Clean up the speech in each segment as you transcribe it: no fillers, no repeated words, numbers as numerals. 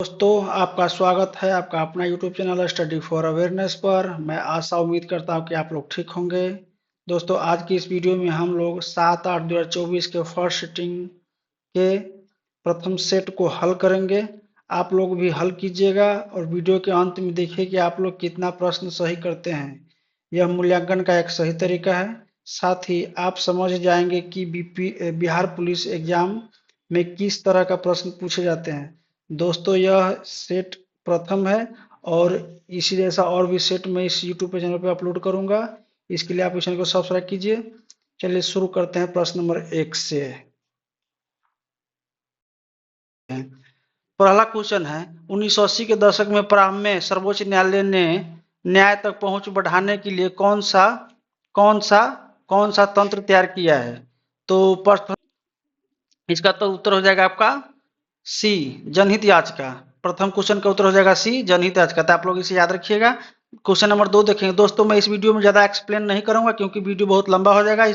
दोस्तों, आपका स्वागत है आपका अपना YouTube channel study for awareness पर। मैं आशा उम्मीद करता हूं कि आप लोग ठीक होंगे। दोस्तों, आज की इस वीडियो में हम लोग 7/8/2024 के फर्स्ट सिटिंग के प्रथम सेट को हल करेंगे। आप लोग भी हल कीजिएगा और वीडियो के अंत में देखिए कि आप लोग कितना प्रश्न सही करते हैं। यह मूल्यांकन का एक सही तरीका है। साथ ही आप समझ जाएंगे कि बिहार पुलिस एग्जाम में किस तरह का प्रश्न पूछे जाते हैं। दोस्तों, यह सेट प्रथम है और इसी जैसा और भी सेट मैं इस यूट्यूब चैनल पर अपलोड करूंगा। इसके लिए आप इस चैनल को सब्सक्राइब कीजिए। चलिए शुरू करते हैं प्रश्न नंबर 1 से। पहला क्वेश्चन है, 1980 के दशक में प्रारंभ में सर्वोच्च न्यायालय ने न्याय तक पहुंच बढ़ाने के लिए कौन सा तंत्र तैयार किया है? तो इसका तो उत्तर हो जाएगा आपका सी, जनहित याचिका। प्रथम क्वेश्चन का उत्तर हो जाएगा सी, जनहित याचिका। तो आप लोग इसे याद रखिएगा। क्वेश्चन नंबर 2 देखेंगे। दोस्तों, मैं इस वीडियो में ज्यादा एक्सप्लेन नहीं करूंगा क्योंकि वीडियो बहुत लंबा हो जाएगा।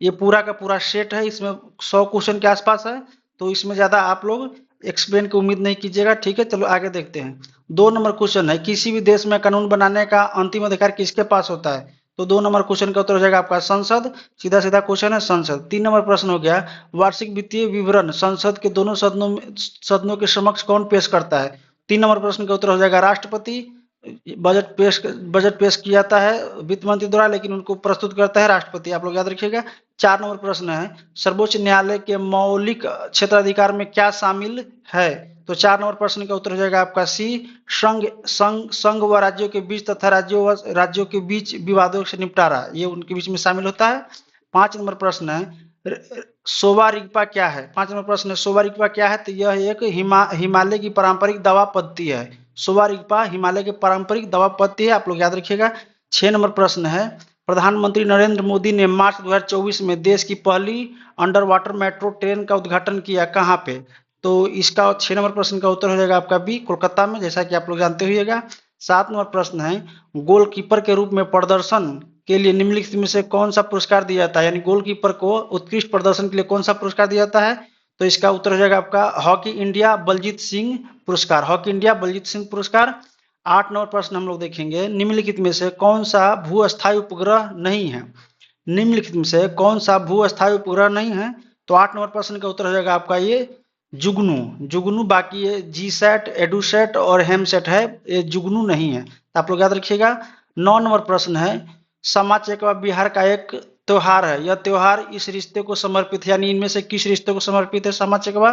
ये पूरा का पूरा सेट है, इसमें 100 क्वेश्चन के आसपास है, तो इसमें ज्यादा आप लोग एक्सप्लेन की उम्मीद नहीं कीजिएगा। ठीक है, चलो आगे देखते हैं। 2 नंबर क्वेश्चन है, किसी भी देश में कानून बनाने का अंतिम अधिकार किसके पास होता है? तो 2 नंबर क्वेश्चन का उत्तर हो जाएगा आपका संसद। सीधा सीधा क्वेश्चन है, संसद। 3 नंबर प्रश्न हो गया, वार्षिक वित्तीय विवरण संसद के दोनों सदनों के समक्ष कौन पेश करता है? 3 नंबर प्रश्न का उत्तर हो जाएगा राष्ट्रपति। बजट पेश किया जाता है वित्त मंत्री द्वारा, लेकिन उनको प्रस्तुत करता है राष्ट्रपति। आप लोग याद रखिएगा। 4 नंबर प्रश्न है, सर्वोच्च न्यायालय के मौलिक क्षेत्राधिकार में क्या शामिल है? तो 4 नंबर प्रश्न का उत्तर हो जाएगा आपका सी, संघ व राज्यों के बीच तथा राज्यों के बीच विवादों से निपटारा, ये उनके बीच में शामिल होता है। 5 नंबर प्रश्न है, सोवा रिगपा क्या है? 5 नंबर प्रश्न है, सोवा रिगपा क्या है? तो यह एक हिमालय की पारंपरिक दवा पद्धति है। सोवा रिगपा हिमालय की पारंपरिक दवा पद्धति है, आप लोग याद रखिएगा। 6 नंबर प्रश्न है, प्रधानमंत्री नरेंद्र मोदी ने मार्च 2024 में देश की पहली अंडर वाटर मेट्रो ट्रेन का उद्घाटन किया, कहाँ पे? तो इसका 6 नंबर प्रश्न का उत्तर हो जाएगा आपका बी, कोलकाता में, जैसा कि आप लोग जानते होइएगा। 7 नंबर प्रश्न है, गोलकीपर के रूप में प्रदर्शन के लिए निम्नलिखित में से कौन सा पुरस्कार दिया जाता है? यानी गोलकीपर को उत्कृष्ट प्रदर्शन के लिए कौन सा पुरस्कार दिया जाता है? तो इसका उत्तर हो जाएगा आपका हॉकी इंडिया बलजीत सिंह पुरस्कार, हॉकी इंडिया बलजीत सिंह पुरस्कार। 8 नंबर प्रश्न हम लोग देखेंगे, निम्नलिखित में से कौन सा भू-अस्थायी उपग्रह नहीं है? निम्नलिखित में से कौन सा भू-अस्थायी उपग्रह नहीं है? तो 8 नंबर प्रश्न का उत्तर हो जाएगा आपका ये जुगनू। बाकी ये जीसैट, एडुसैट और हेमसेट है, ये जुगनू नहीं है। तो आप लोग याद रखिएगा। 9 नंबर प्रश्न है, समा चकेवा बिहार का एक त्योहार है, यह त्योहार इस रिश्ते को समर्पित है, यानी इनमें से किस रिश्ते को समर्पित है समा चकेवा?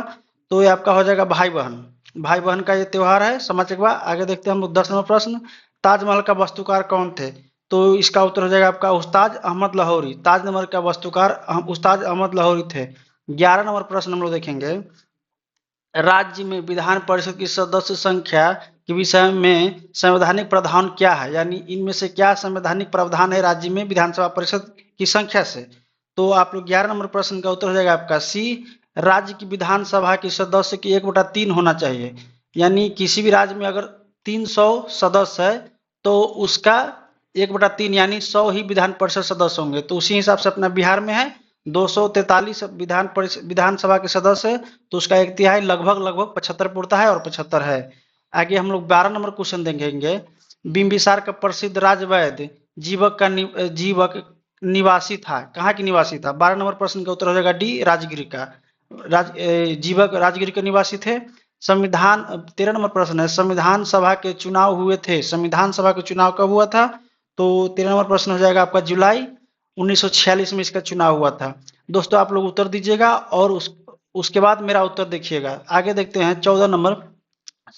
तो ये आपका हो जाएगा भाई बहन का ये त्योहार है समा चकेवा। आगे देखते हैं हम लोग 10 नंबर प्रश्न, ताजमहल का वास्तुकार कौन थे? तो इसका उत्तर हो जाएगा आपका उस्ताद अहमद लाहौरी। ताजमहल का वास्तुकार उस्ताद अहमद लाहौरी थे। 11 नंबर प्रश्न हम लोग देखेंगे, राज्य में विधान परिषद की सदस्य संख्या के विषय में संवैधानिक प्रावधान क्या है? यानी इनमें से क्या संवैधानिक प्रावधान है राज्य में विधानसभा परिषद की संख्या से? तो आप लोग 11 नंबर प्रश्न का उत्तर हो जाएगा आपका सी, राज्य की विधानसभा के सदस्य की 1/3 होना चाहिए। यानी किसी भी राज्य में अगर 300 सदस्य है तो उसका 1/3 यानी 100 ही विधान परिषद सदस्य होंगे। तो उसी हिसाब से अपना बिहार में है 243 विधानसभा के सदस्य, तो उसका 1/3 लगभग 75 पड़ता है और 75 है। आगे हम लोग 12 नंबर क्वेश्चन देखेंगे, बिंबिसार का प्रसिद्ध राजवैद्य जीवक निवासी था, कहाँ की निवासी था? 12 नंबर प्रश्न का उत्तर हो जाएगा डी, राजगिरी का। जीवक राजगिरी के निवासी थे। 13 नंबर प्रश्न है, संविधान सभा के चुनाव हुए थे, संविधान सभा के चुनाव कब हुआ था? तो 13 नंबर प्रश्न हो जाएगा आपका जुलाई 1946 में इसका चुनाव हुआ था। दोस्तों, आप लोग उत्तर दीजिएगा और उसके बाद मेरा उत्तर देखिएगा। आगे देखते हैं 14 नंबर,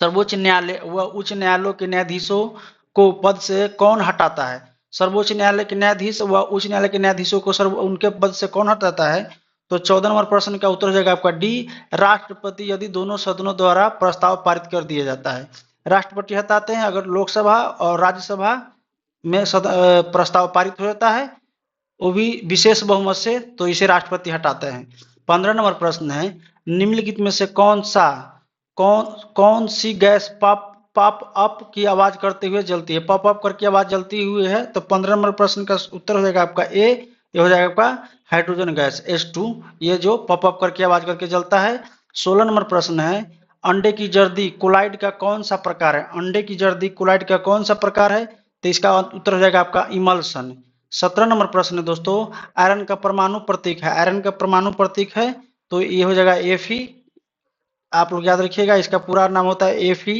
सर्वोच्च न्यायालय व उच्च न्यायालयों के न्यायाधीशों को पद से कौन हटाता है? सर्वोच्च न्यायालय के न्यायाधीश व उच्च न्यायालय के न्यायाधीशों को उनके पद से कौन हटाता है? तो 14 नंबर प्रश्न का उत्तर हो जाएगा आपका डी, राष्ट्रपति, यदि दोनों सदनों द्वारा प्रस्ताव पारित कर दिया जाता है। राष्ट्रपति हटाते हैं अगर लोकसभा और राज्यसभा में प्रस्ताव पारित हो जाता है, वो भी विशेष बहुमत से, तो इसे राष्ट्रपति हटाते हैं। 15 नंबर प्रश्न है, निम्नलिखित में से कौन सी गैस पॉप अप की आवाज करते हुए जलती है? पॉप अप करके आवाज जलती हुई है। तो 15 नंबर प्रश्न का उत्तर हो जाएगा आपका ए, ये हो जाएगा आपका हाइड्रोजन गैस H2, ये जो पॉप अप करके आवाज करके जलता है। 16 नंबर प्रश्न है, अंडे की जर्दी कोलाइड का कौन सा प्रकार है? अंडे की जर्दी कोलाइड का कौन सा प्रकार है? तो इसका उत्तर हो जाएगा आपका इमल्सन। 17 नंबर प्रश्न है दोस्तों, आयरन का परमाणु प्रतीक है, आयरन का परमाणु प्रतीक है तो ये हो जाएगा Fe। आप लोग याद रखिएगा, इसका पूरा नाम होता है Fe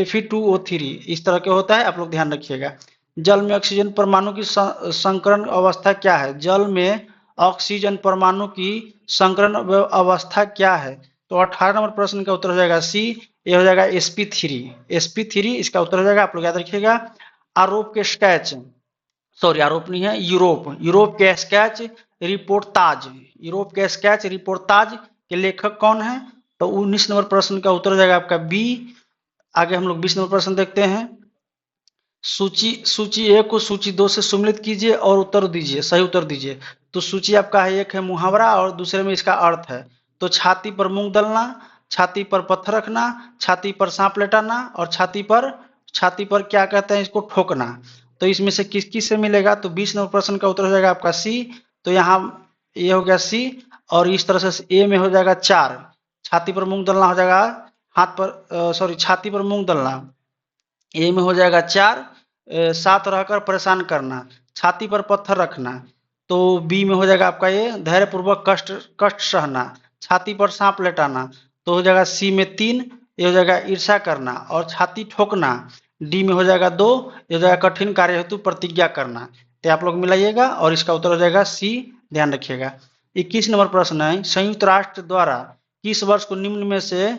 Fe2O3, इस तरह के होता है, आप लोग ध्यान रखिएगा। जल में ऑक्सीजन परमाणु की संकरण अवस्था क्या है? जल में ऑक्सीजन परमाणु की संकरण अवस्था क्या है? तो 18 नंबर प्रश्न का उत्तर हो जाएगा सी, ये हो जाएगा sp3 इसका उत्तर हो जाएगा, आप लोग याद रखिएगा। आरोप के स्केच, सॉरी आरोप नहीं है, यूरोप के स्केच रिपोर्टाज, यूरोप के स्केच रिपोर्टाज के लेखक कौन है? तो 19 नंबर प्रश्न का उत्तर हो जाएगा आपका बी। आगे हम लोग 20 नंबर प्रश्न देखते हैं। सूची एक को सूची दो से सम्मिलित कीजिए और उत्तर दीजिए, सही उत्तर दीजिए। तो सूची आपका है, एक है मुहावरा और दूसरे में इसका अर्थ है। तो छाती पर मूंग दलना, छाती पर पत्थर रखना, छाती पर सांप लेटाना और छाती पर क्या कहते हैं इसको, ठोकना। तो इसमें से किस किस से मिलेगा? तो 20 नंबर प्रश्न का उत्तर हो जाएगा आपका सी। तो यहाँ ये हो गया सी और इस तरह से ए में हो जाएगा 4, छाती पर मूंग दलना हो जाएगा हाथ पर, सॉरी छाती पर मूंग दलना। ए में हो जाएगा 4, साथ रहकर परेशान करना, छाती पर पत्थर रखना। तो बी में हो जाएगा आपका ये धैर्यपूर्वक कष्ट सहना, छाती पर सांप लेटाना। तो हो जाएगा सी में 3, ये हो जाएगा ईर्ष्या करना और छाती ठोकना। डी में हो जाएगा 2, ये हो जाएगा कठिन कार्य हेतु प्रतिज्ञा करना। तो आप लोग मिलाइएगा और इसका उत्तर हो जाएगा सी, ध्यान रखिएगा। 21 नंबर प्रश्न है, संयुक्त राष्ट्र द्वारा किस वर्ष को निम्न में से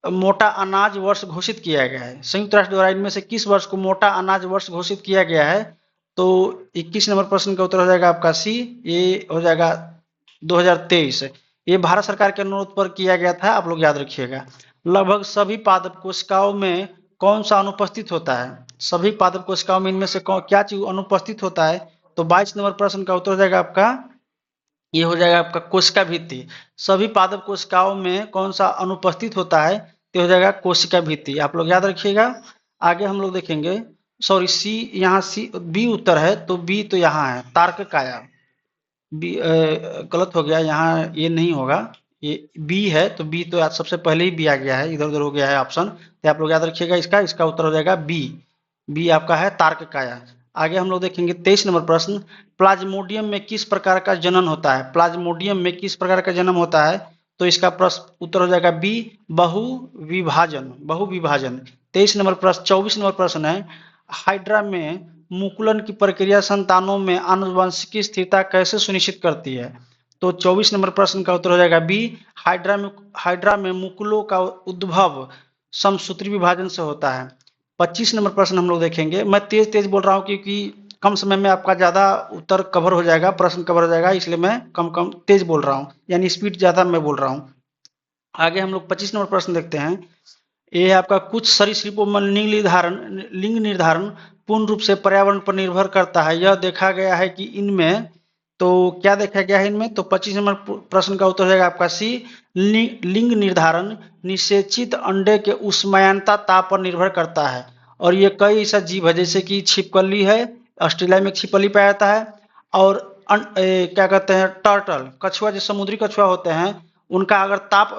मोटा अनाज वर्ष घोषित किया गया है? संयुक्त राष्ट्र द्वारा इनमें से किस वर्ष को मोटा अनाज वर्ष घोषित किया गया है? तो 21 नंबर प्रश्न का उत्तर हो जाएगा आपका सी, ये हो जाएगा 2023। ये भारत सरकार के अनुरोध पर किया गया था, आप लोग याद रखिएगा। लगभग सभी पादप कोशिकाओं में कौन सा अनुपस्थित होता है? सभी पादप कोशिकाओं में इनमें से क्या चीज अनुपस्थित होता है? तो 22 नंबर प्रश्न का उत्तर हो जाएगा आपका, ये हो जाएगा आपका कोशिका भित्ति। सभी पादप कोशिकाओं में कौन सा अनुपस्थित होता है? तो हो जाएगा कोशिका भित्ति, आप लोग याद रखिएगा। आगे हम लोग देखेंगे, सॉरी सी, यहाँ सी बी उत्तर है तो बी तो यहाँ है तार्क काया। बी गलत हो गया, यहाँ ये नहीं होगा, ये बी है तो बी तो आज सबसे पहले ही बी आ गया है, इधर उधर हो गया है ऑप्शन। तो आप लोग याद रखिएगा, इसका उत्तर हो जाएगा बी आपका है तार्क काया। आगे हम लोग देखेंगे 23 नंबर प्रश्न, प्लाज्मोडियम में किस प्रकार का जनन होता है? प्लाज्मोडियम में किस प्रकार का जन्म होता है? तो इसका प्रश्न उत्तर हो जाएगा बी, बहुविभाजन। 23 नंबर प्रश्न। 24 नंबर प्रश्न है, हाइड्रा में मुकुलन की प्रक्रिया संतानों में आनुवंशिक स्थिरता कैसे सुनिश्चित करती है? तो 24 नंबर प्रश्न का उत्तर हो जाएगा बी, हाइड्रा में मुकुलों का उद्भव समसूत्री विभाजन से होता है। 25 नंबर प्रश्न हम लोग देखेंगे। मैं तेज बोल रहा हूँ क्योंकि कम समय में आपका ज्यादा उत्तर कवर हो जाएगा, प्रश्न कवर हो जाएगा, इसलिए मैं कम तेज बोल रहा हूँ, यानी स्पीड ज्यादा मैं बोल रहा हूँ। आगे हम लोग 25 नंबर प्रश्न देखते हैं। ये आपका कुछ सरीसृपों में लिंग निर्धारण पूर्ण रूप से पर्यावरण पर निर्भर करता है। यह देखा गया है कि इनमें, तो क्या देखा गया है इनमें? तो 25 नंबर प्रश्न का उत्तर हो जाएगा आपका सी, लिंग निर्धारण निषेचित अंडे के उष्मायनता ताप पर निर्भर करता है। और ये कई ऐसा जीव है, जैसे कि छिपकली है, ऑस्ट्रेलिया में छिपकली पाया जाता है, और क्या कहते हैं टर्टल, कछुआ, जो समुद्री कछुआ होते हैं, उनका अगर ताप,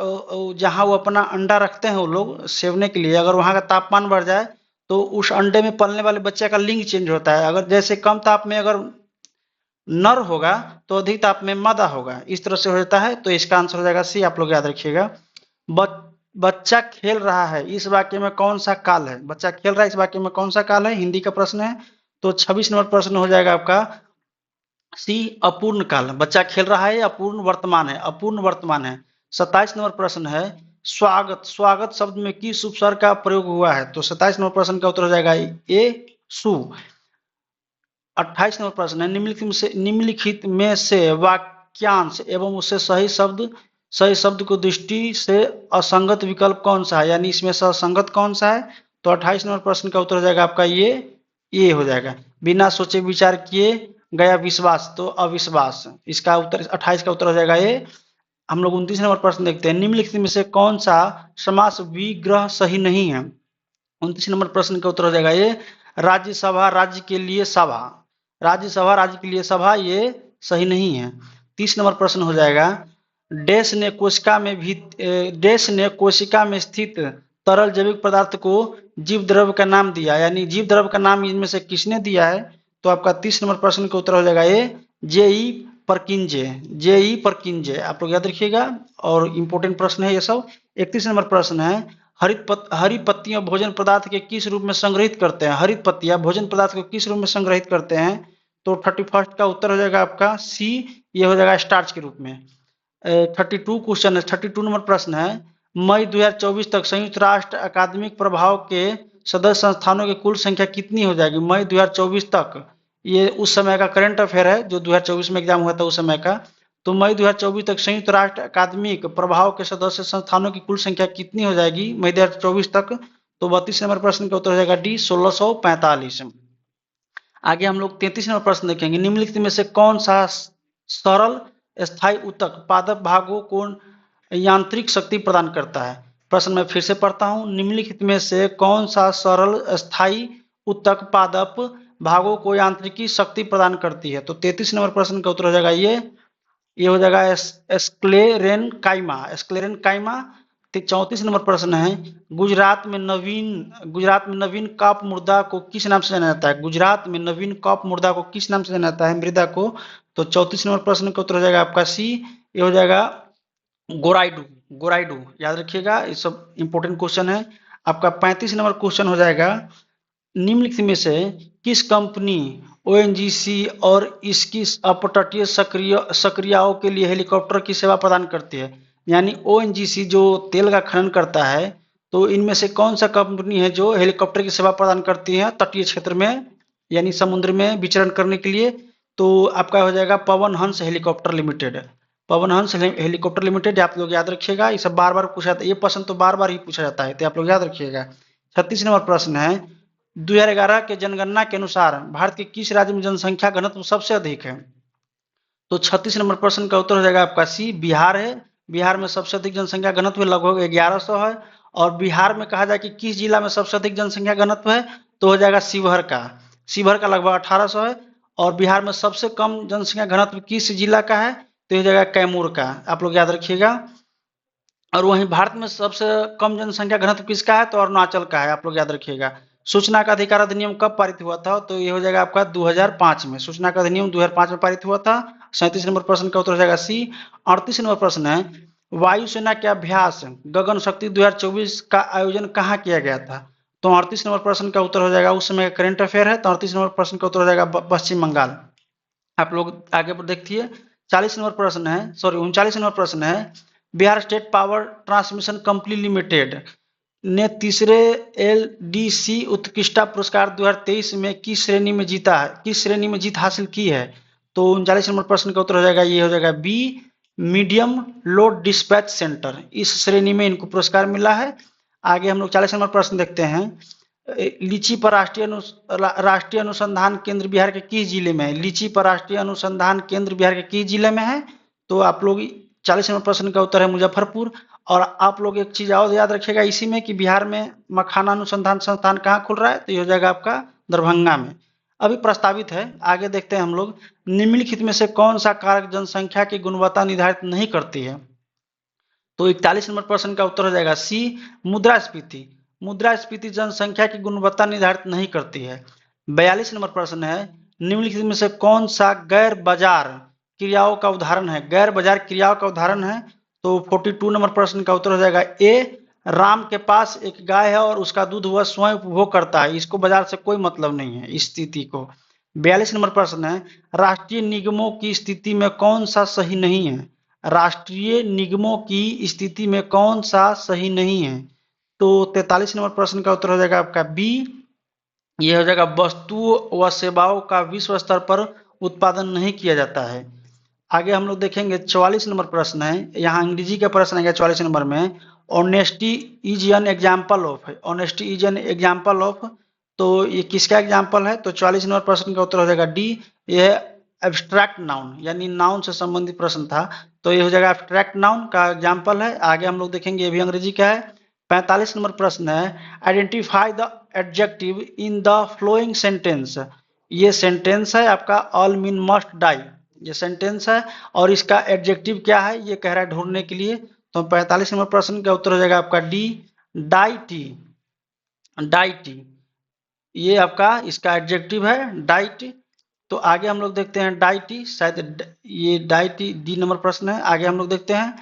जहाँ वो अपना अंडा रखते हैं वो लोग सेवने के लिए, अगर वहाँ का तापमान बढ़ जाए तो उस अंडे में पलने वाले बच्चे का लिंग चेंज होता है। अगर जैसे कम ताप में अगर नर होगा तो अधिक ताप में मादा होगा, इस तरह से हो जाता है। तो इसका आंसर हो जाएगा सी, आप लोग याद रखिएगा। बच्चा खेल रहा है, इस वाक्य में कौन सा काल है? बच्चा खेल रहा है, इस वाक्य में कौन सा काल है? हिंदी का प्रश्न है। तो 26 नंबर प्रश्न हो जाएगा आपका सी, अपूर्ण काल। बच्चा खेल रहा है, अपूर्ण वर्तमान है। 27 नंबर प्रश्न है, स्वागत शब्द में किस उपसर्ग का प्रयोग हुआ है? तो 27 नंबर प्रश्न का उत्तर हो जाएगा ए, सु। 28 नंबर प्रश्न है, निम्नलिखित में से वाक्यांश एवं उससे सही शब्द को दृष्टि से असंगत विकल्प कौन सा है, यानी इसमें से असंगत कौन सा है? तो 28 नंबर प्रश्न का उत्तर हो जाएगा आपका ये हो जाएगा, बिना सोचे विचार किए गया विश्वास, तो अविश्वास। इसका उत्तर 28 का उत्तर हो जाएगा ये। हम लोग 29 नंबर प्रश्न देखते हैं, निम्नलिखित में से कौन सा समास विग्रह सही नहीं है? 29 नंबर प्रश्न का उत्तर हो जाएगा ये, राज्यसभा राज्य के लिए सभा, ये सही नहीं है। 30 नंबर प्रश्न हो जाएगा, डैश ने कोशिका में स्थित तरल जैविक पदार्थ को जीव द्रव्य का नाम दिया, यानी जीव द्रव्य का नाम इनमें से किसने दिया है? तो आपका 30 नंबर प्रश्न का उत्तर हो जाएगा ये जेई परकिंजे। जेई परकिंजे आप लोग याद रखिएगा, और इम्पोर्टेंट प्रश्न है ये सब। 31 नंबर प्रश्न है, हरी पत्तियां भोजन पदार्थ के किस रूप में संग्रहित करते हैं? हरित पत्तियां भोजन पदार्थ को किस रूप में संग्रहित करते हैं? तो 31 का उत्तर हो जाएगा आपका सी, ये हो जाएगा स्टार्च के रूप में। 32 क्वेश्चन है, 32 नंबर प्रश्न है, मई 2024 तक संयुक्त राष्ट्र अकादमिक प्रभाव के सदस्य संस्थानों की कुल संख्या कितनी हो जाएगी? मई 2024 तक, ये उस समय का करंट अफेयर है जो 2024 में एग्जाम हुआ था उस समय का। तो मई 2024 तक संयुक्त राष्ट्र अकादमिक प्रभाव के सदस्य संस्थानों की कुल संख्या कितनी हो जाएगी मई 2024 तक? तो 32 नंबर प्रश्न का उत्तर हो जाएगा डी 1645। आगे हम लोग 33 नंबर प्रश्न देखेंगे, निम्नलिखित में से कौन सा सरल स्थायी ऊतक पादप भागों को यांत्रिक शक्ति प्रदान करता है? प्रश्न मैं फिर से पढ़ता हूं, निम्नलिखित में से कौन सा सरल स्थायी ऊतक पादप भागों को यांत्रिकी शक्ति प्रदान करती है? तो 33 नंबर प्रश्न का उत्तर हो जाएगा ये हो जाएगा स्क्लेरेनकाइमा। स्क्लेरेनकाइमा। 34 नंबर प्रश्न है, गुजरात में नवीन कप मृदा को किस नाम से जाना जाता है? गुजरात में नवीन कप मृदा को किस नाम से जाना जाता है, मृदा को? तो 34 नंबर प्रश्न का उत्तर हो जाएगा आपका सी, ये हो जाएगा गोराइडू। गोराइडू याद रखिएगा, ये सब इंपॉर्टेंट क्वेश्चन है। आपका 35 नंबर क्वेश्चन हो जाएगा, निम्नलिखित में से किस कंपनी ओएनजीसी और इसकी अपतटीय सक्रियाओं के लिए हेलीकॉप्टर की सेवा प्रदान करती है? यानी ओएनजीसी जो तेल का खनन करता है, तो इनमें से कौन सा कंपनी है जो हेलीकॉप्टर की सेवा प्रदान करती है तटीय क्षेत्र में, यानी समुद्र में विचरण करने के लिए? तो आपका हो जाएगा Pawan Hans helicopter limited. Pawan Hans helicopter limited, आप लोग याद रखिएगा, ये सब बार बार पूछा जाता है, ये प्रश्न तो बार बार ही पूछा जाता है, तो आप लोग याद रखिएगा। 36 नंबर प्रश्न है, 2011 के जनगणना के अनुसार भारत के किस राज्य में जनसंख्या घनत्व सबसे अधिक है? तो 36 नंबर प्रश्न का उत्तर हो जाएगा आपका सी, बिहार है। बिहार में सबसे अधिक जनसंख्या घनत्व लगभग 1100 है। और बिहार में कहा जाए कि किस जिला में सबसे अधिक जनसंख्या घनत्व है, तो हो जाएगा शिवहर का। शिवहर का लगभग 1800 है। और बिहार में सबसे कम जनसंख्या घनत्व किस जिला का है, तो हो जाएगा कैमूर का, आप लोग याद रखिएगा। और वहीं भारत में सबसे कम जनसंख्या घनत्व किसका है, तो अरुणाचल का है, आप लोग याद रखिएगा। सूचना का अधिकार अधिनियम कब पारित हुआ था, तो ये हो जाएगा आपका 2005 में। सूचना का अधिनियम 2005 में पारित हुआ था। 37 नंबर प्रश्न का उत्तर हो जाएगा सी। 38 नंबर प्रश्न है, वायुसेना के अभ्यास गगन शक्ति 2024 का आयोजन कहाँ किया गया था? तो 38 नंबर प्रश्न का उत्तर हो जाएगा, उस समय करंट अफेयर है, तो 38 नंबर प्रश्न का उत्तर हो जाएगा पश्चिम बंगाल। आप लोग आगे पर देखिए, 40 नंबर प्रश्न है, सॉरी 39 नंबर प्रश्न है, Bihar state power transmission company limited ने तीसरे एलडीसी उत्कृष्टता पुरस्कार 2023 में किस श्रेणी में जीत हासिल की है? तो 39 नंबर प्रश्न का उत्तर हो जाएगा, ये हो जाएगा B, medium load dispatch centre, इस श्रेणी में इनको पुरस्कार मिला है। आगे हम लोग 40 नंबर प्रश्न देखते हैं, लीची पर राष्ट्रीय अनुसंधान केंद्र बिहार के किस जिले में है? लीची पर राष्ट्रीय अनुसंधान केंद्र बिहार के किस जिले में है? तो आप लोग 40 नंबर प्रश्न का उत्तर है मुजफ्फरपुर। और आप लोग एक चीज और याद रखिएगा इसी में कि बिहार में मखाना अनुसंधान संस्थान कहाँ खुल रहा है, तो ये हो जाएगा आपका दरभंगा में, अभी प्रस्तावित है। आगे देखते हैं हम लोग, निम्नलिखित में से कौन सा कारक जनसंख्या की गुणवत्ता निर्धारित नहीं करती है? तो 41 नंबर प्रश्न का उत्तर हो जाएगा सी, मुद्रास्फीति। मुद्रास्फीति जनसंख्या की गुणवत्ता निर्धारित नहीं करती है। 42 नंबर प्रश्न है, निम्नलिखित में से कौन सा गैर बाजार क्रियाओं का उदाहरण है? गैर बाजार क्रियाओं का उदाहरण है, तो 42 नंबर प्रश्न का उत्तर हो जाएगा ए, राम के पास एक गाय है और उसका दूध वह स्वयं उपभोग करता है, इसको बाजार से कोई मतलब नहीं है इस स्थिति को। 42 नंबर प्रश्न है, राष्ट्रीय निगमों की स्थिति में कौन सा सही नहीं है? राष्ट्रीय निगमों की स्थिति में कौन सा सही नहीं है? तो 43 नंबर प्रश्न का उत्तर हो जाएगा आपका बी, ये हो जाएगा वस्तुओं व सेवाओं का विश्व स्तर पर उत्पादन नहीं किया जाता है। आगे हम लोग देखेंगे 44 नंबर प्रश्न है, यहाँ अंग्रेजी का प्रश्न आएगा 44 नंबर में, honesty is an example of, honesty is an example of, तो ये किसका एग्जाम्पल है? तो 44 नंबर प्रश्न का उत्तर हो जाएगा डी, ये एब्स्ट्रैक्ट नाउन यानी नाउन से संबंधित प्रश्न था, तो ये हो जाएगा एब्स्ट्रैक्ट नाउन का एग्जाम्पल है। आगे हम लोग देखेंगे, ये भी अंग्रेजी का है। 45 नंबर प्रश्न है, identify the adjective in the flowing sentence, ये सेंटेंस है आपका ऑल मीन मस्ट डाई, ये सेंटेंस है। और इसका एडजेक्टिव क्या है ये कह रहा है ढूंढने के लिए। तो 45 नंबर प्रश्न का उत्तर हो जाएगा आपका डी, डाइटी। डाइटी ये आपका इसका एडजेक्टिव है, डाइट। तो आगे हम लोग देखते हैं डाइटी, शायद ये डाइटी डी नंबर प्रश्न है। आगे हम लोग देखते हैं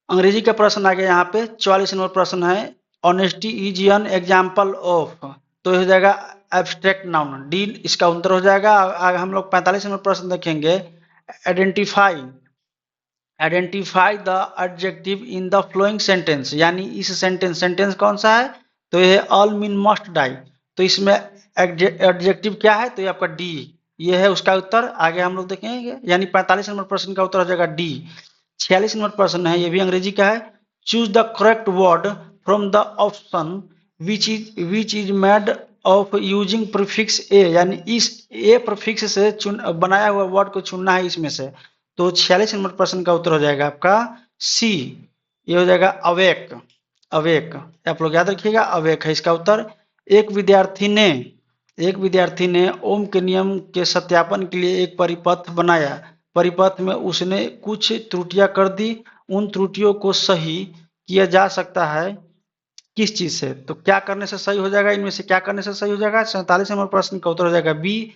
अंग्रेजी का प्रश्न आ गया यहाँ पे। 44 नंबर प्रश्न है, honesty is an example of. तो हो जाएगा एब्स्ट्रैक्ट नाउन, डी इसका उत्तर हो जाएगा। आगे हम लोग 45 नंबर प्रश्न देखेंगे, identify. Identify the adjective in the flowing sentence, यानी इस सेंटेंस कौन सा है, तो ये ऑल मीन मस्ट डाई। तो इसमें एडजेक्टिव क्या है, तो ये आपका डी, ये है उसका उत्तर। आगे हम लोग देखेंगे, यानी 45 नंबर प्रश्न का उत्तर हो जाएगा डी। 46 नंबर प्रश्न है, ये भी अंग्रेजी का है, choose the correct word from the option which is made of using prefix A, यानी इस ए प्रीफिक्स से बनाया हुआ वर्ड को चुनना है इसमें से। तो 46 नंबर प्रश्न का उत्तर हो जाएगा आपका सी, ये हो जाएगा अवेक। अवेक आप लोग याद रखिएगा, अवेक है इसका उत्तर। एक विद्यार्थी ने ओम के नियम के सत्यापन के लिए एक परिपथ बनाया। परिपथ में उसने कुछ त्रुटियां कर दी, उन त्रुटियों को सही किया जा सकता है किस चीज से, तो क्या करने से सही हो जाएगा, इनमें से क्या करने से सही हो जाएगा। 47 नंबर प्रश्न का उत्तर हो जाएगा बी,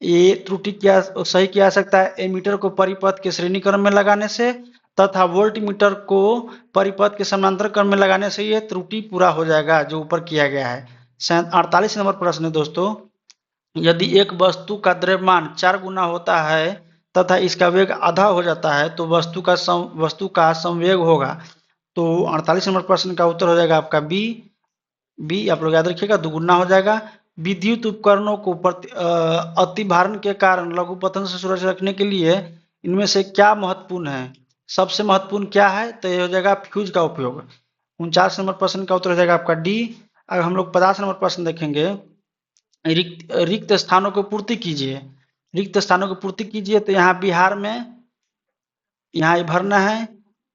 ये त्रुटि क्या सही किया जा सकता है, एमीटर को परिपथ के श्रेणी क्रम में लगाने से तथा वोल्ट मीटर को परिपथ के समांतर क्रम में लगाने से ये त्रुटि पूरा हो जाएगा जो ऊपर किया गया है। 48 नंबर प्रश्न है दोस्तों, यदि एक वस्तु का द्रव्यमान 4 गुना होता है तथा इसका वेग आधा हो जाता है तो वस्तु का संवेग होगा। तो 48 नंबर प्रश्न का उत्तर हो जाएगा आपका बी। बी आप लोग याद रखिएगा, दुगुना हो जाएगा। विद्युत उपकरणों को अति भारण के कारण लघु पतन से सुरक्षित रखने के लिए इनमें से क्या महत्वपूर्ण है, सबसे महत्वपूर्ण क्या है, तो ये हो जाएगा फ्यूज का उपयोग। 49 नंबर प्रश्न का उत्तर हो जाएगा आपका डी। अगर हम लोग 50 नंबर प्रश्न देखेंगे, रिक्त स्थानों को पूर्ति कीजिए। रिक्त स्थानों की पूर्ति कीजिए, तो यहाँ बिहार में यहाँ ये भरना है,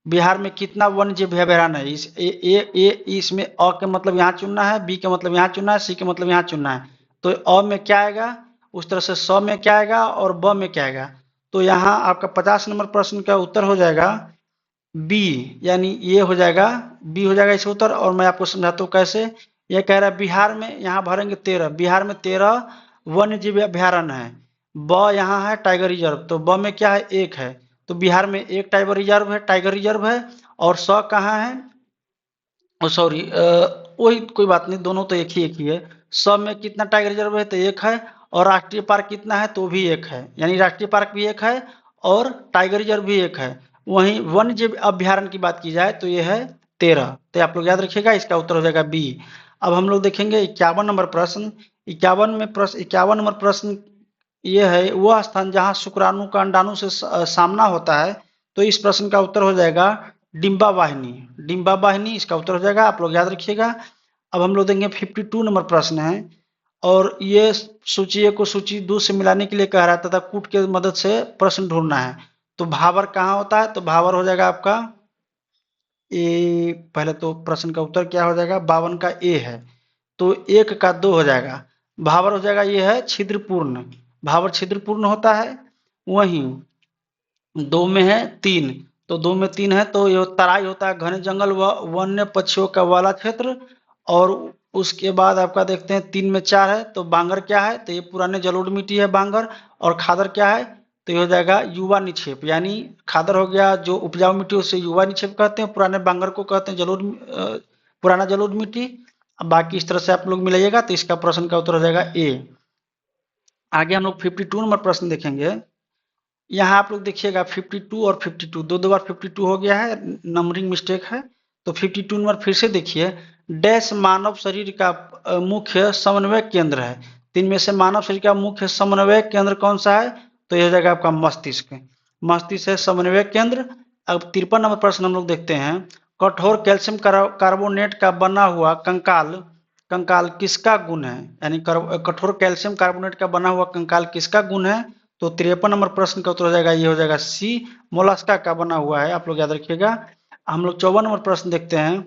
बिहार में कितना वन्य जीव अभयारण्य है। इसमें अ के मतलब यहाँ चुनना है, बी के मतलब यहाँ चुनना है, सी के मतलब यहाँ चुनना है। तो अ में क्या आएगा, उस तरह से स में क्या आएगा और ब में क्या आएगा। तो यहाँ आपका 50 नंबर प्रश्न का उत्तर हो जाएगा बी, यानी ये हो जाएगा बी हो जाएगा इसका उत्तर। और मैं आपको समझाता हूँ कैसे। ये कह रहा है बिहार में, यहाँ भरेंगे 13, बिहार में 13 वन्य जीव अभयारण्य है। ब यहाँ है टाइगर रिजर्व, तो ब में क्या है, एक है। तो बिहार में एक टाइगर रिजर्व है। और स कहाँ है, सॉरी वही कोई बात नहीं, दोनों तो एक ही है। स में कितना टाइगर रिजर्व है, तो एक है। और राष्ट्रीय पार्क कितना है, तो भी एक है, यानी राष्ट्रीय पार्क भी एक है और टाइगर रिजर्व भी एक है। वहीं वन्य जीव अभ्यारण्य की बात की जाए तो ये है 13। तो आप लोग याद रखिएगा, इसका उत्तर हो जाएगा बी। अब हम लोग देखेंगे 51 नंबर प्रश्न। 51 नंबर प्रश्न ये है, वह स्थान जहां शुक्राणु का अंडाणु से सामना होता है। तो इस प्रश्न का उत्तर हो जाएगा डिम्बा वाहिनी। डिम्बा वाहिनी इसका उत्तर हो जाएगा, आप लोग याद रखिएगा। अब हम लोग देंगे 52 नंबर प्रश्न है, और ये सूची को सूची 2 से मिलाने के लिए कह रहा है तथा कूट के मदद से प्रश्न ढूंढना है। तो भावर कहाँ होता है, तो भावर हो जाएगा आपका ए। पहले तो प्रश्न का उत्तर क्या हो जाएगा, 52 का ए है, तो 1 का 2 हो जाएगा। भावर हो जाएगा ये है छिद्रपूर्ण, भावर छिद्रपूर्ण होता है। वहीं 2 में है 3, तो 2 में 3 है, तो ये तराई होता है, घने जंगल व वन्य पक्षियों का वाला क्षेत्र। और उसके बाद आपका देखते हैं 3 में 4 है, तो बांगर क्या है, तो ये पुराने जलोढ़ मिट्टी है बांगर। और खादर क्या है, तो ये हो जाएगा युवा निक्षेप, यानी खादर हो गया जो उपजाऊ मिट्टी, उसे युवा निक्षेप कहते हैं, पुराने बांगर को कहते हैं पुराना जलोढ़ मिट्टी। अब बाकी इस तरह से आप लोग मिलाइएगा, तो इसका प्रश्न का उत्तर हो जाएगा ए। आगे हम लोग 52 नंबर प्रश्न देखेंगे। यहाँ आप लोग देखिएगा 52 और 52 दो बार 52 हो गया है, नंबरिंग मिस्टेक है। तो 52 नंबर फिर से देखिए, डैश मानव शरीर का मुख्य समन्वय केंद्र है। तीन में से मानव शरीर का मुख्य समन्वय केंद्र कौन सा है, तो यह हो जाएगा आपका मस्तिष्क। मस्तिष्क है समन्वय केंद्र। अब 53 नंबर प्रश्न हम लोग देखते हैं, कठोर कैल्शियम कार्बोनेट का बना हुआ कंकाल कंकाल किसका गुण है, यानी कठोर कैल्शियम कार्बोनेट का बना हुआ कंकाल किसका गुण है। तो 53 नंबर प्रश्न का उत्तर हो जाएगा, ये हो जाएगा सी, मोलस्का का बना हुआ है, आप लोग याद रखिएगा। हम लोग 54 नंबर प्रश्न देखते हैं,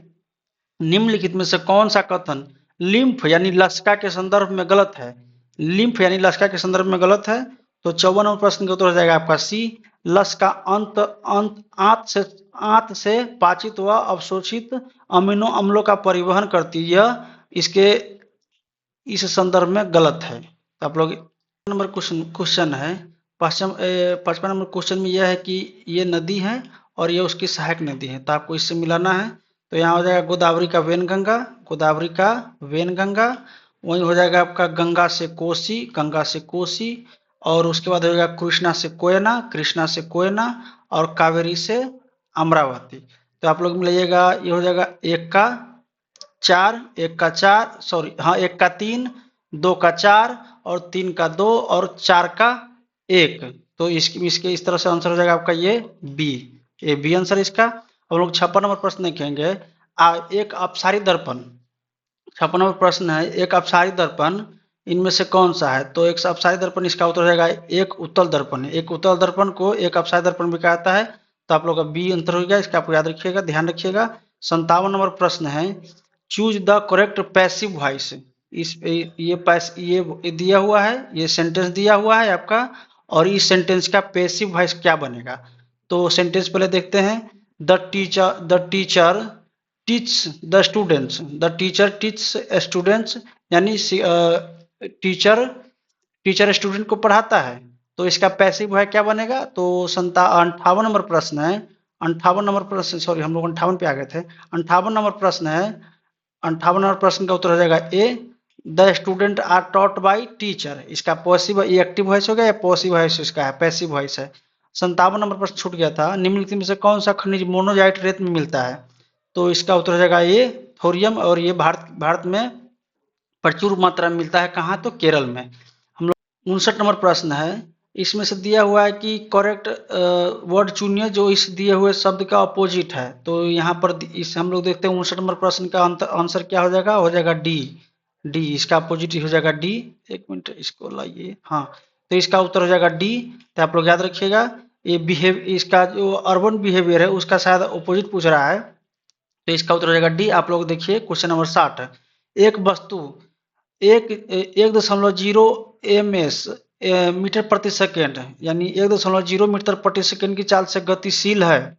निम्नलिखित में से कौन सा कथन लिम्फ यानी लसिका के संदर्भ में गलत है। लिम्फ यानी लसका के संदर्भ में गलत है। तो 54 नंबर प्रश्न का उत्तर हो जाएगा आपका सी। लस का अंत अंत आंत से पाचित व अवशोषित अमीनो अम्लों का परिवहन करती है। यह इसके इस संदर्भ में गलत है। तो आप लोग नंबर क्वेश्चन है 55 नंबर क्वेश्चन में यह है कि ये नदी है और ये उसकी सहायक नदी है, तो आपको इससे मिलाना है। तो यहाँ हो जाएगा गोदावरी का वेनगंगा, गोदावरी का वेनगंगा। वहीं हो जाएगा आपका गंगा से कोसी, गंगा से कोसी। और उसके बाद हो जाएगा कृष्णा से कोयना, कृष्णा से कोयना। और कावेरी से अमरावती। तो आप लोग मिलाइएगा, ये हो जाएगा एक का चार, एक का चार, सॉरी हाँ, एक का तीन, दो का चार और तीन का दो और चार का एक। तो इसके इस तरह से आंसर हो जाएगा आपका ये बी। ये बी आंसर इसका। हम लोग 56 नंबर प्रश्न देखेंगे। एक अपसारी दर्पण, 56 नंबर प्रश्न है, एक अपसारी दर्पण इनमें से कौन सा है? तो एक अपसारी दर्पण इसका उत्तर हो जाएगा एक उत्तल दर्पण। एक उत्तल दर्पण को एक अपसारी दर्पण भी कहता है। तो आप लोग का बी आंसर हो गया, इसका आपको याद रखिएगा, ध्यान रखिएगा। 57 नंबर प्रश्न है, choose the correct passive voice. ये दिया हुआ है, ये सेंटेंस दिया हुआ है आपका, और इस सेंटेंस का पैसिव वॉइस क्या बनेगा? तो सेंटेंस पहले देखते हैं। The teacher teach the students, the teacher teach students, यानी टीचर टीचर स्टूडेंट को पढ़ाता है। तो इसका पैसिव है क्या बनेगा? तो 58 नंबर प्रश्न है, 58 नंबर प्रश्न, सॉरी हम लोग 58 पे आ गए थे। 58 नंबर प्रश्न है, 58 नंबर प्रश्न का उत्तर हो जाएगा A, the student are taught by teacher. इसका पॉसिव, ये एक्टिव वॉइस हो गया या पॉसिव वॉइस इसका है? पैसिव वॉइस है। 57 नंबर प्रश्न छूट गया था, निम्नलिखित में से कौन सा खनिज मोनोजाइट रेत में मिलता है? तो इसका उत्तर हो जाएगा ये थोरियम, और ये भारत में प्रचुर मात्रा में मिलता है। कहाँ? तो केरल में। हम लोग 59 नंबर प्रश्न है, इसमें से दिया हुआ है कि करेक्ट वर्ड चुनिए जो इस दिए हुए शब्द का अपोजिट है। तो यहाँ पर इस हम लोग देखते हैं 59 नंबर प्रश्न का आंसर क्या हो जाएगा? हो जाएगा डी। डी इसका अपोजिट हो जाएगा डी। एक मिनट इसको लाइए, हाँ। तो इसका उत्तर हो जाएगा डी। तो आप लोग याद रखिएगा, ये इसका जो अर्बन बिहेवियर है उसका शायद अपोजिट पूछ रहा है। तो इसका उत्तर हो जाएगा डी। आप लोग देखिए क्वेश्चन नंबर 60, एक वस्तु 1.0 ms मीटर प्रति सेकेंड, यानी 1.0 मीटर प्रति सेकेंड की चाल से गतिशील है।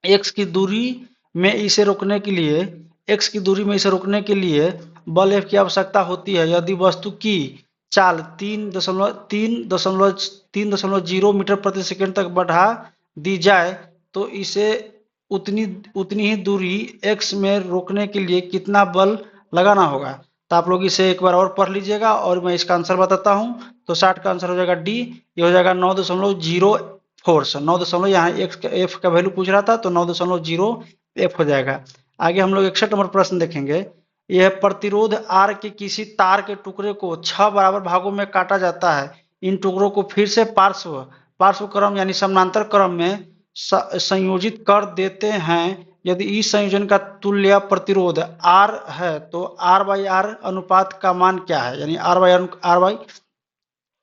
एक्स की दूरी में इसे रोकने के लिए, एक्स की दूरी में इसे रोकने के लिए बल एफ की आवश्यकता होती है। यदि वस्तु की चाल 3.0 मीटर प्रति सेकेंड तक बढ़ा दी जाए तो इसे उतनी ही दूरी एक्स में रोकने के लिए कितना बल लगाना होगा? तो आप लोग इसे एक बार और पढ़ लीजिएगा और मैं इसका आंसर बताता हूं। तो 60 का आंसर हो जाएगा डी। ये हो जाएगा 9.0 फोर्स, 9 यहाँ एफ का वैल्यू पूछ रहा था, तो 9.0 एफ हो जाएगा। आगे हम लोग 61 नंबर प्रश्न देखेंगे। यह प्रतिरोध आर के किसी तार के टुकड़े को 6 बराबर भागों में काटा जाता है। इन टुकड़ों को फिर से पार्श्व क्रम यानी समानांतर क्रम में संयोजित कर देते हैं। यदि इस संयोजन का तुल्य प्रतिरोध R है तो R/R अनुपात का मान क्या है? यानी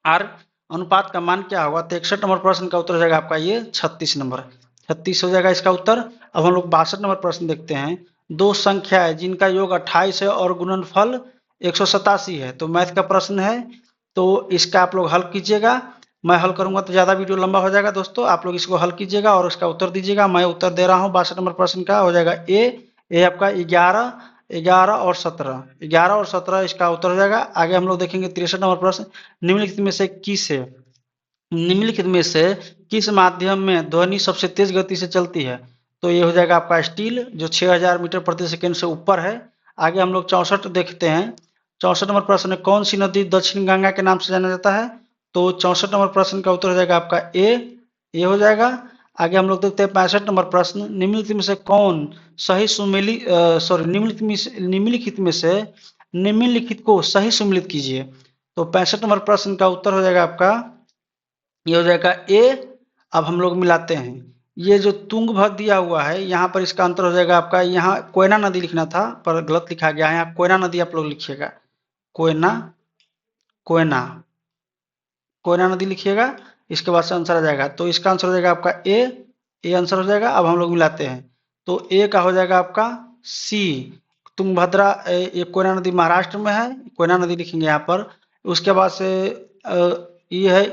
R अनुपात का मान क्या होगा? तो 61 नंबर प्रश्न का उत्तर हो जाएगा आपका ये 36 नंबर, 36 हो जाएगा इसका उत्तर। अब हम लोग 62 नंबर प्रश्न देखते हैं। दो संख्या है जिनका योग 28 है और गुणनफल 187 है। तो मैथ का प्रश्न है, तो इसका आप लोग हल कीजिएगा। मैं हल करूंगा तो ज्यादा वीडियो लंबा हो जाएगा दोस्तों, आप लोग इसको हल कीजिएगा और इसका उत्तर दीजिएगा। मैं उत्तर दे रहा हूँ 62 नंबर प्रश्न का, हो जाएगा ए आपका 11, 11 और 17, 11 और 17 इसका उत्तर हो जाएगा। आगे हम लोग देखेंगे 63 नंबर प्रश्न, निम्नलिखित में से किस माध्यम में ध्वनि सबसे तेज गति से चलती है? तो ये हो जाएगा आपका स्टील, जो 6000 मीटर प्रति सेकेंड से ऊपर है। आगे हम लोग 64 देखते हैं। 64 नंबर प्रश्न, कौन सी नदी दक्षिण गंगा के नाम से जाना जाता है? तो 64 नंबर प्रश्न का उत्तर हो जाएगा आपका ए हो जाएगा। आगे हम लोग देखते हैं 65 नंबर प्रश्न, निम्नलिखित में से कौन सही निम्नलिखित को सही सुमेलित कीजिए। तो 65 नंबर प्रश्न का उत्तर हो जाएगा आपका, ये हो जाएगा ए। अब हम लोग मिलाते हैं, ये जो तुंगभद्र दिया हुआ है यहाँ पर इसका अंतर हो जाएगा आपका, यहाँ कोयना नदी लिखना था पर गलत लिखा गया है, यहाँ कोयना नदी आप लोग लिखिएगा, कोयना नदी लिखिएगा। इसके बाद से आंसर आ जाएगा, तो इसका आंसर हो जाएगा आपका ए आंसर हो जाएगा। अब हम लोग मिलाते हैं, तो ए का हो जाएगा आपका सी, तुंगभद्रा। ये कोयना नदी महाराष्ट्र में है, कोयना नदी लिखेंगे यहाँ पर। उसके बाद से ये है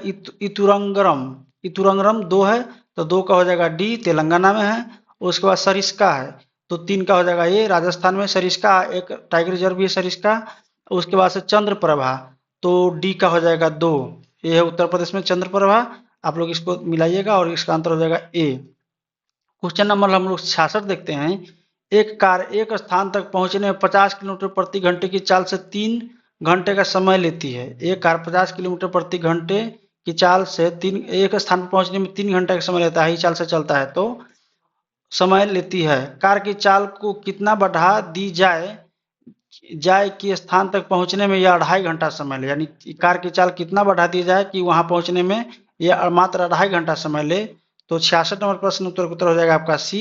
इतुरंगरम, इतुरंगरम 2 है, तो 2 का हो जाएगा डी, तेलंगाना में है। उसके बाद सरिस्का है, तो 3 का हो जाएगा ये, राजस्थान में सरिस्का, एक टाइगर रिजर्व भी है सरिस्का। उसके बाद से चंद्रप्रभा, तो डी का हो जाएगा 2, ये है उत्तर प्रदेश में चंद्रप्रभा। आप लोग इसको मिलाइएगा और इसका आंसर हो जाएगा ए। क्वेश्चन नंबर हम लोग 66 देखते हैं। एक कार एक स्थान तक पहुंचने में 50 किलोमीटर प्रति घंटे की चाल से 3 घंटे का समय लेती है। एक कार 50 किलोमीटर प्रति घंटे की चाल से एक स्थान पर पहुंचने में 3 घंटे का समय लेता है, ही चाल से चलता है तो समय लेती है। कार की चाल को कितना बढ़ा दी जाए कि स्थान तक पहुंचने में यह 2.5 घंटा समय ले, यानी कार की चाल कितना बढ़ा दी जाए कि वहां पहुंचने में यह मात्र 2.5 घंटा समय ले। तो 66 नंबर प्रश्न उत्तर हो जाएगा आपका सी,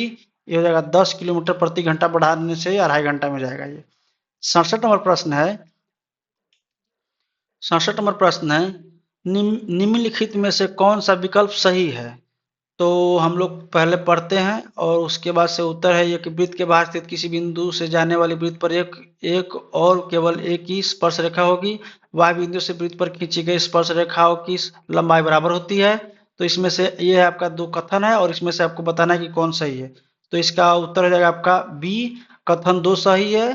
ये हो जाएगा 10 किलोमीटर प्रति घंटा बढ़ाने से 2.5 घंटा में जाएगा ये। 67 नंबर प्रश्न है, 67 नंबर प्रश्न है, निम्नलिखित में से कौन सा विकल्प सही है? तो हम लोग पहले पढ़ते हैं और उसके बाद से उत्तर है ये कि वृत्त के बाहर स्थित किसी बिंदु से जाने वाली वृत्त पर एक और केवल एक ही स्पर्श रेखा होगी। वह बिंदु से वृत्त पर खींची गई स्पर्श रेखाओं की लंबाई बराबर होती है। तो इसमें से ये है आपका 2 कथन है और इसमें से आपको बताना है कि कौन सही है। तो इसका उत्तर हो जाएगा आपका बी, कथन 2 सही है,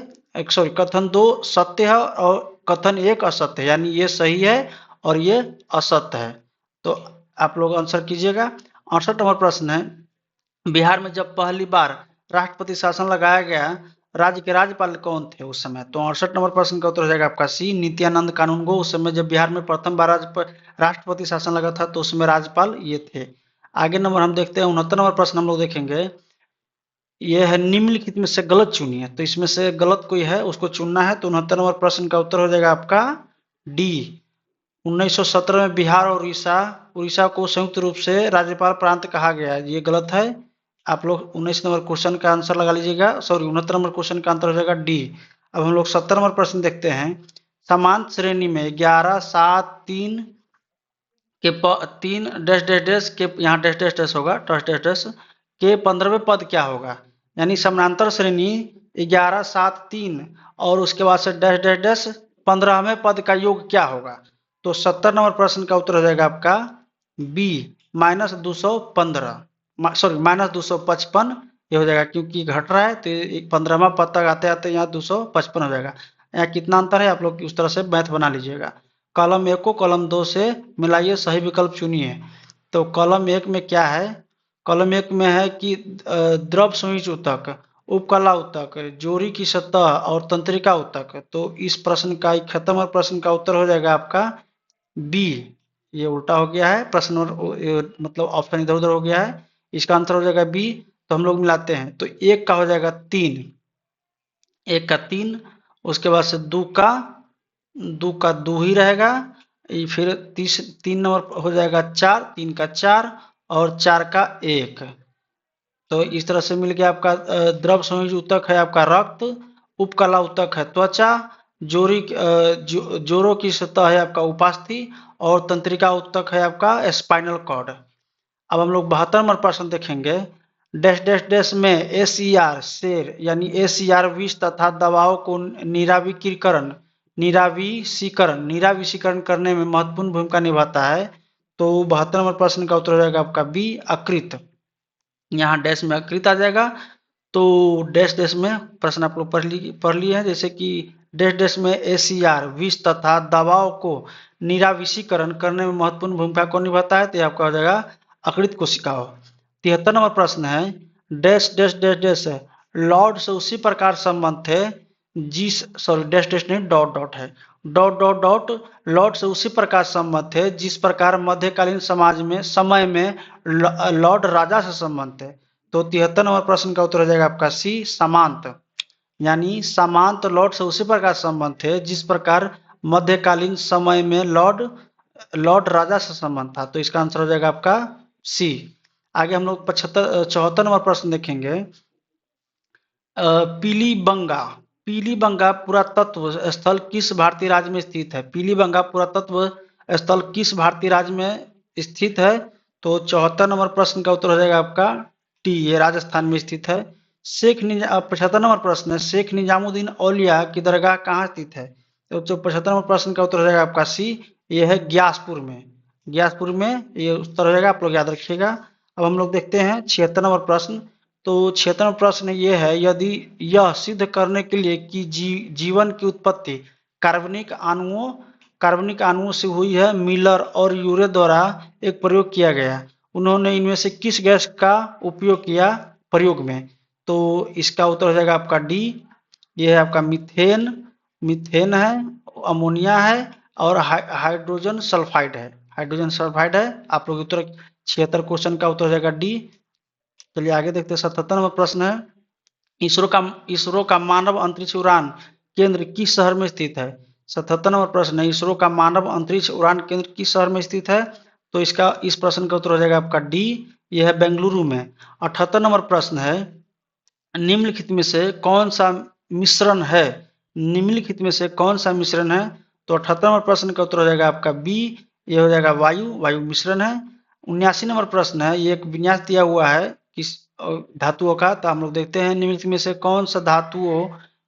सॉरी कथन 2 सत्य है और कथन 1 असत्य है, यानी ये सही है और ये असत्य है। तो आप लोग आंसर कीजिएगा। 68 नंबर प्रश्न है, बिहार में जब पहली बार राष्ट्रपति शासन लगाया गया, राज्य के राज्यपाल कौन थे उस समय? तो 68 नंबर प्रश्न का उत्तर हो जाएगा आपका सी, नित्यानंद कानूनगो। उस समय जब बिहार में प्रथम बार राष्ट्रपति शासन लगा था तो उसमें राज्यपाल ये थे। आगे नंबर हम देखते हैं 69 नंबर प्रश्न हम लोग देखेंगे। यह है निम्नलिखित में से गलत चुनिए, तो इसमें से गलत कोई है उसको चुनना है। तो 69 नंबर प्रश्न का उत्तर हो जाएगा आपका डी, 1917 में बिहार और उड़ीसा को संयुक्त रूप से राज्यपाल प्रांत कहा गया, ये गलत है। आप लोग 19 नंबर क्वेश्चन का आंसर लगा लीजिएगा, सॉरी 69 नंबर क्वेश्चन का आंसर हो जाएगा डी। अब हम लोग 70 नंबर प्रश्न देखते हैं। समान श्रेणी में 11, 7, 3 के 3 डैश डैश डैश के, यहाँ डैश डैश डैश होगा, डैश डैश डैश के 15वें पद क्या होगा? यानी समानांतर श्रेणी 11, 7, 3 और उसके बाद से डैश डैश डैश 15वें पद का योग क्या होगा? तो 70 नंबर प्रश्न का उत्तर हो जाएगा आपका बी, -215, सॉरी -255 ये हो जाएगा, क्योंकि घट रहा है तो 15वां पद तक आते आते यहाँ 255 हो जाएगा। यहाँ कितना अंतर है आप लोग उस तरह से मैथ बना लीजिएगा। कॉलम 1 को कॉलम 2 से मिलाइए, सही विकल्प चुनिए। तो कॉलम 1 में क्या है? कॉलम 1 में है कि द्रव संयुज ऊतक, उपकला ऊतक, जोड़ी की सतह और तंत्रिका ऊतक। तो इस प्रश्न का 71 नंबर प्रश्न का उत्तर हो जाएगा आपका बी। ये उल्टा हो गया है प्रश्न, मतलब ऑप्शन इधर उधर हो गया है। इसका आंसर हो जाएगा बी। तो हम लोग मिलाते हैं तो 1 का हो जाएगा 3, 1 का 3, उसके बाद से 2 का 2 ही रहेगा, फिर 3 नंबर हो जाएगा 4, 3 का 4 और 4 का 1। तो इस तरह से मिल गया आपका द्रव संयुज ऊतक है आपका रक्त, उपकला ऊतक है त्वचा, जोड़ों की सतह है आपका उपास्थि और तंत्रिका ऊतक है आपका स्पाइनल कॉर्ड। अब हम लोग 72 नंबर प्रश्न देखेंगे। डैश डैश डैश में एसीआर शेर यानी एसीआर विष तथा दवाओं को निराविषीकरण करने में महत्वपूर्ण भूमिका निभाता है। तो 72 नंबर प्रश्न का उत्तर हो जाएगा आपका बी, अकृत। यहाँ डैश में अकृत आ जाएगा। तो डैश डैश में प्रश्न आप लोग पढ़ लिए हैं, जैसे कि डैश डैश में एसीआर विष तथा दवाओं को निराविषीकरण करने में महत्वपूर्ण भूमिका कौन निभाता है? तो ये आपका हो जाएगा अकृत कोशिकाओं। 73 नंबर प्रश्न है, dash dash dash dash Lord से उसी प्रकार संबंध थे सॉरी डैश डैश नहीं, डॉट डॉट है, डॉट डॉट डॉट लॉर्ड से उसी प्रकार संबंध थे जिस प्रकार मध्यकालीन समय में लॉर्ड राजा से संबंध थे। तो 73 नंबर प्रश्न का उत्तर हो जाएगा आपका सी, समांत। यानी समांत लॉर्ड से उसी प्रकार संबंध थे जिस प्रकार मध्यकालीन समय में लॉर्ड राजा से संबंध था। तो इसका आंसर हो जाएगा आपका सी। आगे हम लोग 74 नंबर प्रश्न देखेंगे। पीलीबंगा पुरातत्व स्थल किस भारतीय राज्य में स्थित है? पीलीबंगा पुरातत्व स्थल किस भारतीय राज्य में स्थित है? तो 74 नंबर प्रश्न का उत्तर हो जाएगा आपका टी, ये राजस्थान में स्थित है। 75 नंबर प्रश्न है, शेख निजामुद्दीन औलिया की दरगाह कहाँ स्थित है? तो जो 75 नंबर प्रश्न का उत्तर हो जाएगा आपका सी, ये है ग्यासपुर में। ग्यासपुर में ये उत्तर हो जाएगा, आप लोग याद रखिएगा। अब हम लोग देखते हैं 76 नंबर प्रश्न। तो 76 नंबर प्रश्न ये है, यदि यह सिद्ध करने के लिए कि जीवन की उत्पत्ति कार्बनिक अणुओं से हुई है, मिलर और यूरे द्वारा एक प्रयोग किया गया। उन्होंने इनमें से किस गैस का उपयोग किया प्रयोग में? तो इसका उत्तर हो जाएगा आपका डी, ये है आपका मीथेन। मीथेन है, अमोनिया है और हाइड्रोजन सल्फाइड है। हाइड्रोजन सल्फाइड है। आप लोग उत्तर 76 क्वेश्चन का उत्तर हो जाएगा डी। चलिए आगे देखते हैं। 77 नंबर प्रश्न है, इसरो का मानव अंतरिक्ष उड़ान केंद्र किस शहर में स्थित है? 77 नंबर प्रश्न है, इसरो का मानव अंतरिक्ष उड़ान केंद्र किस शहर में स्थित है? तो इस प्रश्न का उत्तर हो जाएगा आपका डी, यह है बेंगलुरु में। 78 नंबर प्रश्न है, निम्नलिखित में से कौन सा मिश्रण है? निम्नलिखित में से कौन सा मिश्रण है? तो 78 नंबर प्रश्न का उत्तर हो जाएगा आपका बी, ये हो जाएगा वायु मिश्रण है। 79 नंबर प्रश्न है, ये एक विन्यास दिया हुआ है किस धातुओं का, तो हम लोग देखते हैं निम्नलिखित में से कौन सा धातुओं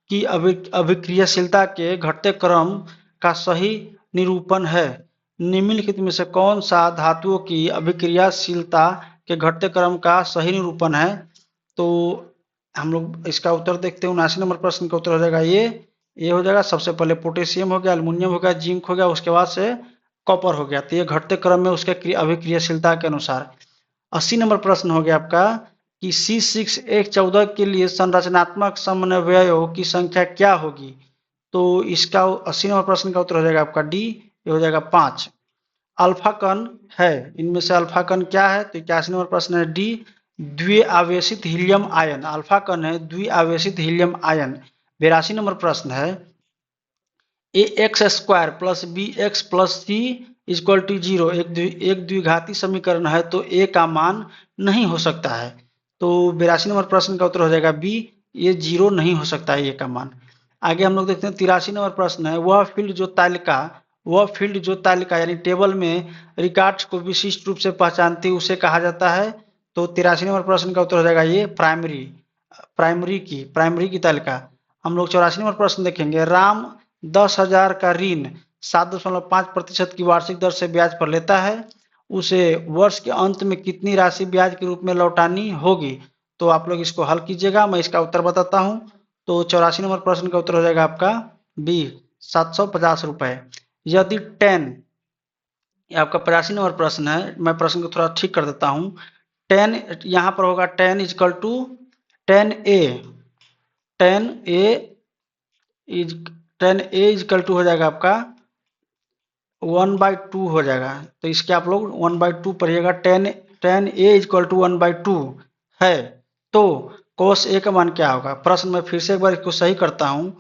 की अभिक्रियाशीलता के घटते क्रम का सही निरूपण है? निम्नलिखित में से कौन सा धातुओं की अभिक्रियाशीलता के घटते क्रम का सही निरूपण है? तो हम लोग इसका उत्तर देखते हैं। 79 नंबर प्रश्न का उत्तर हो जाएगा ये हो जाएगा। सबसे पहले पोटेशियम हो गया, एल्युमिनियम हो गया, जिंक हो गया, उसके बाद से कॉपर हो गया। तो ये घटते क्रम में उसके अभिक्रियाशीलता के अनुसार। 80 नंबर प्रश्न हो गया आपका कि C6H14 के लिए संरचनात्मक समन्वयों की संख्या क्या होगी? तो इसका 80 नंबर प्रश्न का उत्तर हो जाएगा आपका डी, ये हो जाएगा 5। अल्फा कण है, इनमें से अल्फा कण क्या है? तो 81 नंबर प्रश्न है डी, द्विआवेशित हीलियम आयन। अल्फा कण है द्विआवेशित हीलियम आयन। 82 नंबर प्रश्न है, ax² plus bx plus c equal to 0 एक द्विघाती समीकरण है, तो a का मान नहीं हो सकता है। तो 82 नंबर प्रश्न का उत्तर हो जाएगा बी, ये 0 नहीं हो सकता है a का मान। आगे हम लोग देखते हैं 83 नंबर प्रश्न है, वह फील्ड जो तालिका यानी टेबल में रिकॉर्ड्स को विशिष्ट रूप से पहचानती है उसे कहा जाता है। तो 83 नंबर प्रश्न का उत्तर हो जाएगा ये प्राइमरी की तालिका। हम लोग 84 नंबर प्रश्न देखेंगे, राम 10,000 का ऋण 7.5% की वार्षिक दर से ब्याज पर लेता है, उसे वर्ष के अंत में कितनी राशि ब्याज के रूप में लौटानी होगी? तो आप लोग इसको हल कीजिएगा, मैं इसका उत्तर बताता हूं। तो 84 नंबर प्रश्न का उत्तर हो जाएगा आपका बी, 750 रुपए। यदि 10, आपका 85 नंबर प्रश्न है, मैं प्रश्न को थोड़ा ठीक कर देता हूं। 10 यहाँ पर होगा 10 is equal to 10a, 10a is equal to हो जाएगा आपका 1/2 हो जाएगा। तो इसके आप लोग 1/2 पढ़िएगा। 10a इजकल टू 1/2 है, तो cos a का मान क्या होगा? प्रश्न में फिर से एक बार इसको सही करता हूं।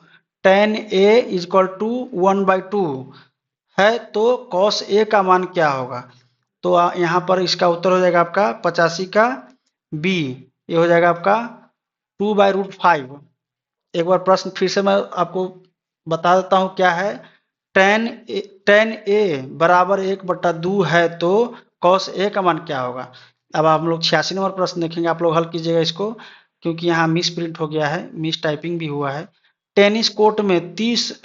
10a इजकल टू 1/2 है, तो cos a का मान क्या होगा? तो यहाँ पर इसका उत्तर हो जाएगा आपका 85 का बी, ये हो जाएगा आपका 2/√5। एक बार प्रश्न फिर से मैं आपको बता देता हूँ क्या है। 10a बराबर 1/2 है, तो cos a का मान क्या होगा? अब हम लोग 86 नंबर प्रश्न देखेंगे, आप लोग हल कीजिएगा इसको, क्योंकि यहाँ मिस प्रिंट हो गया है, मिस टाइपिंग भी हुआ है। टेनिस कोर्ट में 20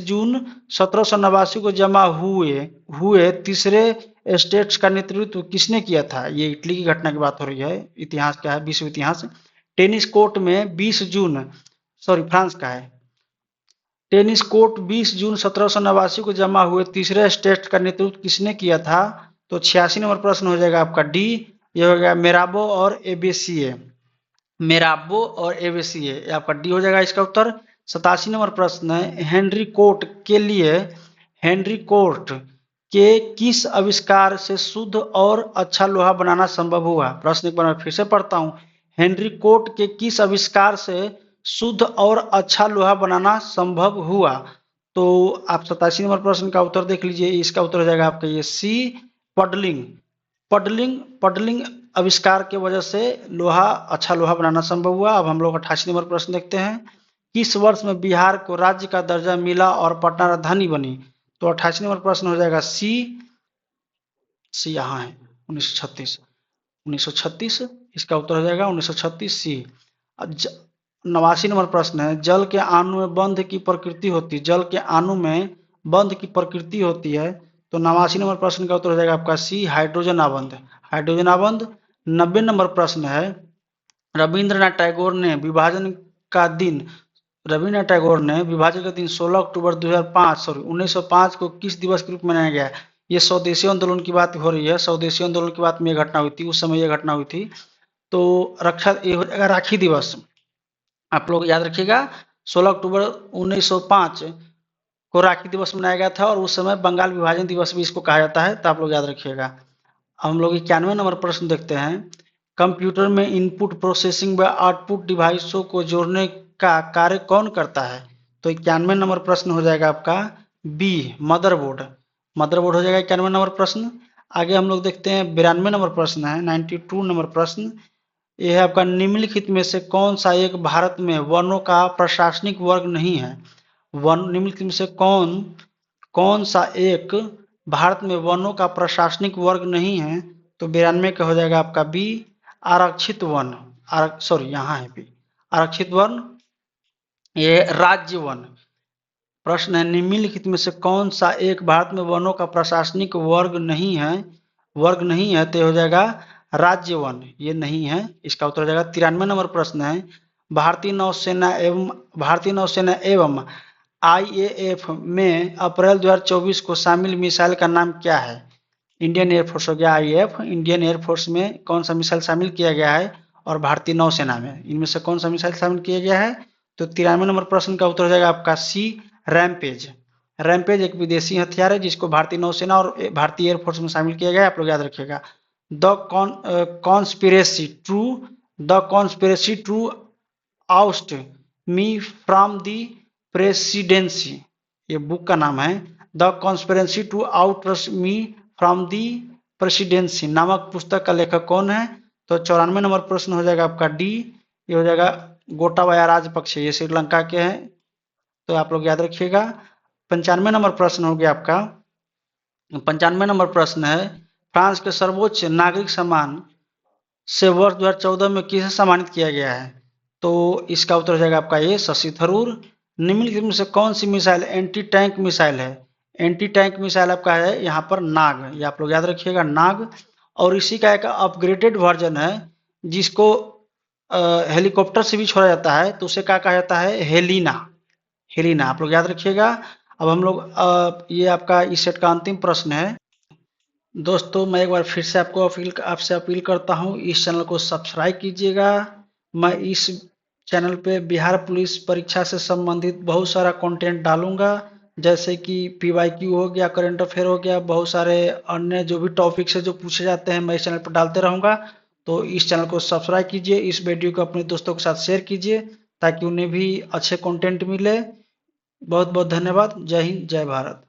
जून 1789 को जमा हुए तीसरे स्टेट्स का नेतृत्व किसने किया था? ये इटली की घटना की बात हो रही है, इतिहास क्या है, विश्व इतिहास। टेनिस कोर्ट में 20 जून, फ्रांस का है। टेनिस कोर्ट 20 जून 1789 को जमा हुए तीसरे स्टेट का नेतृत्व किसने किया था? तो 86 नंबर प्रश्न हो जाएगा आपका डी, ये हो गया मेराबो और एबेसिए। आपका डी हो जाएगा इसका उत्तर। 87 नंबर प्रश्न है, हेनरी कोर्ट के किस आविष्कार से शुद्ध और अच्छा लोहा बनाना संभव हुआ? प्रश्न एक बार मैं फिर से पढ़ता हूं, हेनरी कोर्ट के किस आविष्कार से शुद्ध और अच्छा लोहा बनाना संभव हुआ? तो आप 87 नंबर प्रश्न का उत्तर देख लीजिए, इसका उत्तर हो जाएगा आपका ये सी, पडलिंग आविष्कार के वजह से अच्छा लोहा बनाना संभव हुआ। अब हम लोग 88 नंबर प्रश्न देखते हैं, किस वर्ष में बिहार को राज्य का दर्जा मिला और पटना राजधानी बनी? तो 88 नंबर प्रश्न हो जाएगा सी यहाँ है 1936, इसका उत्तर हो जाएगा 1936 सी। 89 नंबर प्रश्न है, जल के अणु में बंध की प्रकृति होती है, जल के अणु में बंध की प्रकृति होती है। तो 89 नंबर प्रश्न का उत्तर हो जाएगा आपका सी, हाइड्रोजन आबंध। हाइड्रोजन आबंध। 90 नंबर प्रश्न है, रविंद्रनाथ टैगोर ने विभाजन का दिन रविन्द्रनाथ टैगोर ने विभाजन का दिन 16 अक्टूबर 1905 को किस दिवस के रूप में मनाया गया है? ये स्वदेशी आंदोलन की बात हो रही है। स्वदेशी आंदोलन की बात में ये घटना हुई थी, उस समय ये घटना हुई थी। तो ये हो जाएगा राखी दिवस। आप लोग याद रखिएगा, 16 अक्टूबर 1905 को राखी दिवस मनाया गया था और उस समय बंगाल विभाजन दिवस भी इसको कहा जाता है, तो आप लोग याद रखिएगा। हम लोग 91 नंबर प्रश्न देखते हैं, कंप्यूटर में इनपुट प्रोसेसिंग व आउटपुट डिवाइसों को जोड़ने का कार्य कौन करता है? तो 91 नंबर प्रश्न हो जाएगा आपका बी, मदरबोर्ड। मदरबोर्ड हो जाएगा 91 नंबर प्रश्न। आगे हम लोग देखते हैं 92 नंबर प्रश्न है, 92 नंबर प्रश्न। यह है आपका, निम्नलिखित में से कौन सा एक भारत में वनों का प्रशासनिक वर्ग नहीं है? निम्नलिखित में से कौन सा एक भारत में वनों का प्रशासनिक वर्ग नहीं है? तो 92 का हो जाएगा आपका बी, आरक्षित वन। सॉरी, यहाँ है बी, आरक्षित वन, ये राज्य वन। प्रश्न है, निम्नलिखित में से कौन सा एक भारत में वनों का प्रशासनिक वर्ग नहीं है? तो हो जाएगा राज्य वन, ये नहीं है, इसका उत्तर हो जाएगा। 93 नंबर प्रश्न है, भारतीय नौसेना एवं IAF में अप्रैल 2024 को शामिल मिसाइल का नाम क्या है? इंडियन एयरफोर्स हो गया IAF, इंडियन एयरफोर्स में कौन सा मिसाइल शामिल किया गया है? और भारतीय नौसेना में इनमें से कौन सा मिसाइल शामिल किया गया है? तो 93 नंबर प्रश्न का उत्तर हो जाएगा आपका सी, रैमपेज। रैमपेज एक विदेशी हथियार है जिसको भारतीय नौसेना और भारतीय एयरफोर्स में शामिल किया गया है, आप लोग याद रखिएगा। The conspiracy to oust me from the presidency, ये बुक का नाम है। The conspiracy to out me from the presidency नामक पुस्तक का लेखक कौन है? तो 94 नंबर प्रश्न हो जाएगा आपका डी, ये हो जाएगा गोटाबाया राजपक्षे, ये श्रीलंका के हैं, तो आप लोग याद रखिएगा। 95 नंबर प्रश्न हो गया आपका, 95 नंबर प्रश्न है, फ्रांस के सर्वोच्च नागरिक सम्मान से वर्ष 2014 में किसे सम्मानित किया गया है? तो इसका उत्तर हो जाएगा आपका ये, शशि थरूर। निम्नलिखित में से कौन सी मिसाइल एंटी टैंक मिसाइल है? एंटी टैंक मिसाइल आपका है यहाँ पर नाग, ये आप लोग याद रखिएगा, नाग। और इसी का एक अपग्रेडेड वर्जन है जिसको हेलीकॉप्टर से भी छोड़ा जाता है, तो उसे क्या कहा जाता है? हेलिना। हेलिना, आप लोग याद रखिएगा। अब हम लोग ये आपका इस सेट का अंतिम प्रश्न है। दोस्तों, मैं एक बार फिर से आपसे अपील करता हूं, इस चैनल को सब्सक्राइब कीजिएगा। मैं इस चैनल पे बिहार पुलिस परीक्षा से संबंधित बहुत सारा कंटेंट डालूंगा, जैसे कि PYQ हो गया, करंट अफेयर हो गया, बहुत सारे अन्य जो भी टॉपिक्स है जो पूछे जाते हैं मैं इस चैनल पर डालते रहूंगा। तो इस चैनल को सब्सक्राइब कीजिए, इस वीडियो को अपने दोस्तों के साथ शेयर कीजिए ताकि उन्हें भी अच्छे कंटेंट मिले। बहुत बहुत धन्यवाद। जय हिंद, जय भारत।